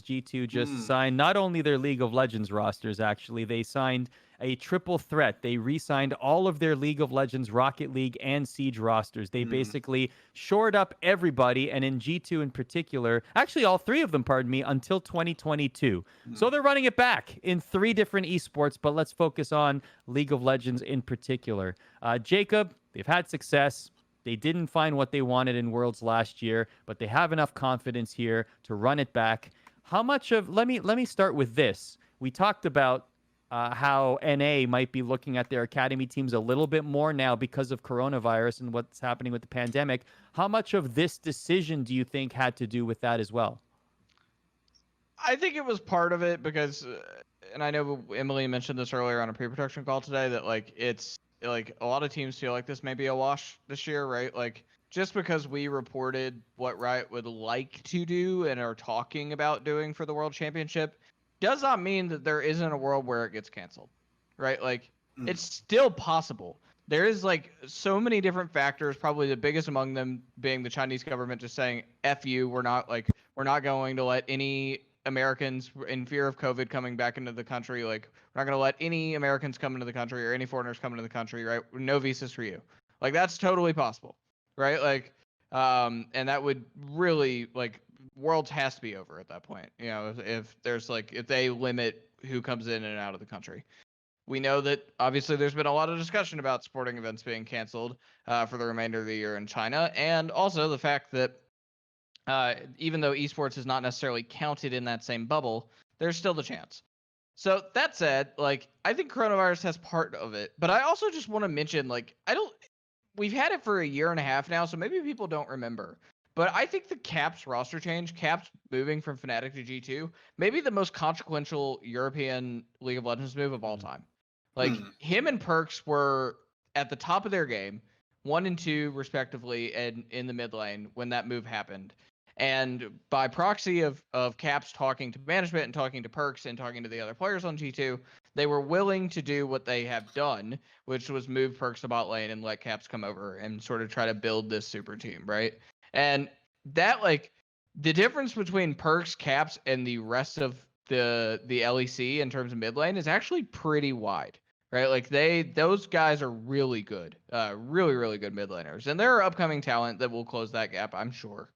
G2 just signed not only their League of Legends rosters, actually, they signed a triple threat. They re-signed all of their League of Legends, Rocket League, and Siege rosters. They basically shored up everybody, and in G2 in particular, actually all three of them, pardon me, until 2022. So they're running it back in 3 different esports, but let's focus on League of Legends in particular. Jacob, they've had success. They didn't find what they wanted in Worlds last year, but they have enough confidence here to run it back. How much of let me start with this. We talked about how NA might be looking at their academy teams a little bit more now because of coronavirus and what's happening with the pandemic. How much of this decision do you think had to do with that as well? I think it was part of it because, and I know Emily mentioned this earlier on a pre-production call today, that like it's like a lot of teams feel like this may be a wash this year, right? Like just because we reported what Riot would like to do and are talking about doing for the World Championship does not mean that there isn't a world where it gets canceled, right? Like it's still possible. There is like so many different factors, probably the biggest among them being the Chinese government just saying, F you, we're not going to let any Americans in fear of COVID coming back into the country. Like we're not going to let any Americans come into the country or any foreigners come into the country, right? No visas for you. Like that's totally possible, right? Like, and that would really like Worlds has to be over at that point. You know, if there's like, if they limit who comes in and out of the country. We know that obviously there's been a lot of discussion about sporting events being canceled for the remainder of the year in China. And also the fact that even though esports is not necessarily counted in that same bubble, there's still the chance. So that said, like, I think coronavirus has part of it, but I also just want to mention, like, we've had it for a year and a half now, so maybe people don't remember. But I think the Caps roster change, Caps moving from Fnatic to G2, maybe the most consequential European League of Legends move of all time. Like, him and Perkz were at the top of their game, 1 and 2 respectively, and in the mid lane when that move happened. And by proxy of Caps talking to management and talking to Perkz and talking to the other players on G2, they were willing to do what they have done, which was move Perkz to bot lane and let Caps come over and sort of try to build this super team, right? And that, like, the difference between Perkz, Caps, and the rest of the LEC in terms of mid lane is actually pretty wide, right? Like those guys are really good, really, really good mid laners, and there are upcoming talent that will close that gap, I'm sure.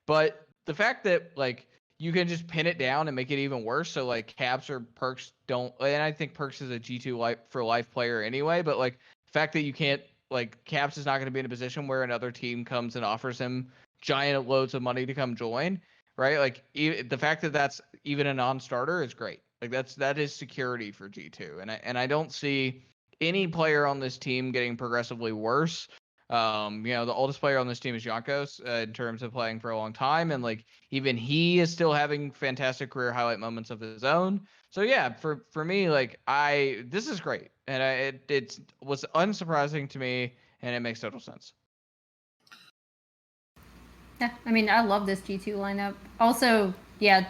But the fact that like you can just pin it down and make it even worse, so like Caps or Perkz don't, and I think Perkz is a G2 for life player anyway, but like the fact that you can't, like Caps is not going to be in a position where another team comes and offers him giant loads of money to come join, right? Like the fact that that's even a non-starter is great. Like that is security for G2, and I don't see any player on this team getting progressively worse. You know, the oldest player on this team is Jankos in terms of playing for a long time, and like even he is still having fantastic career highlight moments of his own. So yeah, for me, like this is great, and it was unsurprising to me, and it makes total sense. Yeah, I mean, I love this G2 lineup. Also, yeah,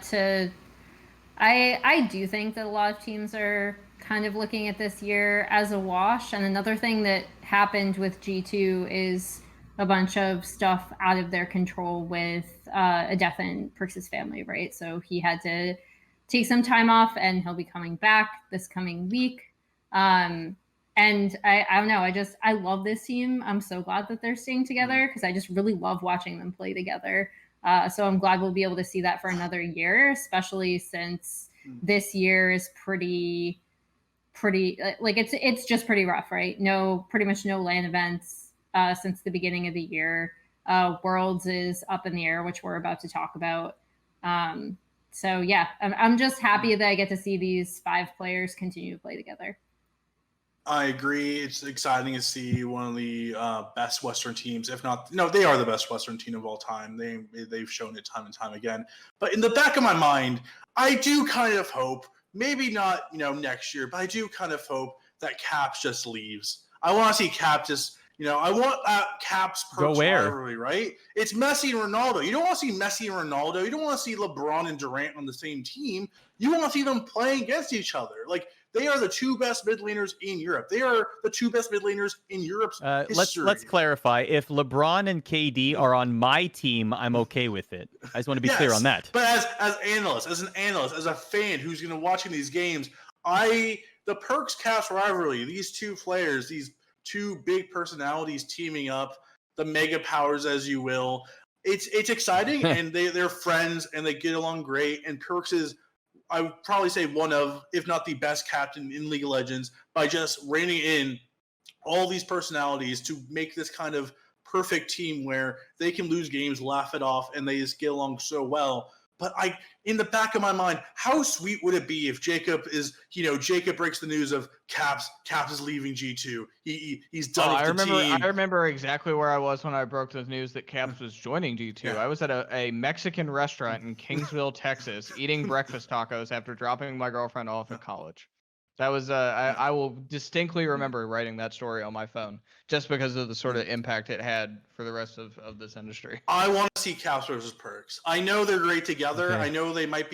I do think that a lot of teams are kind of looking at this year as a wash. And another thing that happened with G2 is a bunch of stuff out of their control with a death in Perkz' family, right? So he had to take some time off, and he'll be coming back this coming week. And I don't know, I love this team. I'm so glad that they're staying together because I just really love watching them play together. So I'm glad we'll be able to see that for another year, especially since this year is pretty like it's just pretty rough, right? Pretty much no LAN events since the beginning of the year. Worlds is up in the air, which we're about to talk about. So yeah, I'm just happy that I get to see these 5 players continue to play together. I agree. It's exciting to see one of the best Western teams, if not, no, they are the best Western team of all time. They've shown it time and time again. But in the back of my mind, I do kind of hope, maybe not, next year, but I do kind of hope that Caps just leaves. I want to see Caps just, I want Caps Perkz rivalry, right? It's Messi and Ronaldo. You don't want to see Messi and Ronaldo. You don't want to see LeBron and Durant on the same team. You want to see them playing against each other. Like, They are the two best mid laners in Europe. They are the two best mid laners in Europe's history. Let's clarify. If LeBron and KD are on my team, I'm okay with it. I just want to be clear on that. But as an analyst, as a fan who's going to watching these games, the Perkz Caps rivalry, these two players, these two big personalities teaming up, the mega powers, as you will, it's exciting, and they're friends and they get along great. And Perkz is, I would probably say, one of, if not the best captain in League of Legends, by just reining in all these personalities to make this kind of perfect team where they can lose games, laugh it off, and they just get along so well. But in the back of my mind, how sweet would it be if Jacob breaks the news of Caps is leaving G2. He's done with the team. I remember exactly where I was when I broke the news that Caps was joining G2. Yeah. I was at a Mexican restaurant in Kingsville, Texas, eating breakfast tacos after dropping my girlfriend off at college. That was I will distinctly remember writing that story on my phone just because of the sort of impact it had for the rest of this industry. I want to see Caps versus Perkz. I know they're great together. Okay. I know they might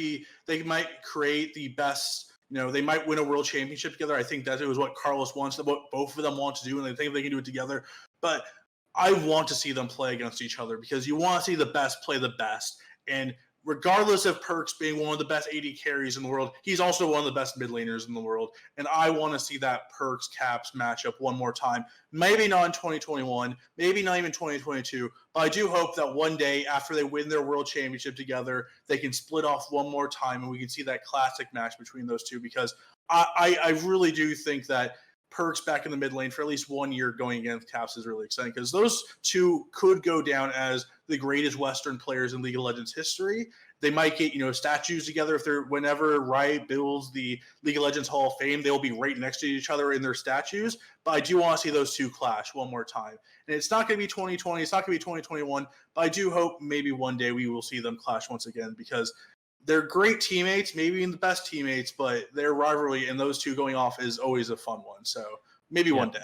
create the best, they might win a world championship together. I think that it was what Carlos wants, what both of them want to do, and they think they can do it together. But I want to see them play against each other because you want to see the best play the best. And regardless of Perkz being one of the best AD carries in the world, he's also one of the best mid laners in the world. And I want to see that Perkz Caps matchup one more time. Maybe not in 2021, maybe not even 2022, but I do hope that one day after they win their world championship together, they can split off one more time and we can see that classic match between those two, because I really do think that Perkz back in the mid lane for at least 1 year going against Caps is really exciting, because those two could go down as the greatest Western players in League of Legends history. They might get, statues together whenever Riot builds the League of Legends Hall of Fame, they'll be right next to each other in their statues. But I do want to see those two clash one more time. And it's not going to be 2020, it's not going to be 2021, but I do hope maybe one day we will see them clash once again, because they're great teammates, maybe even the best teammates, but their rivalry and those two going off is always a fun one. So maybe one day.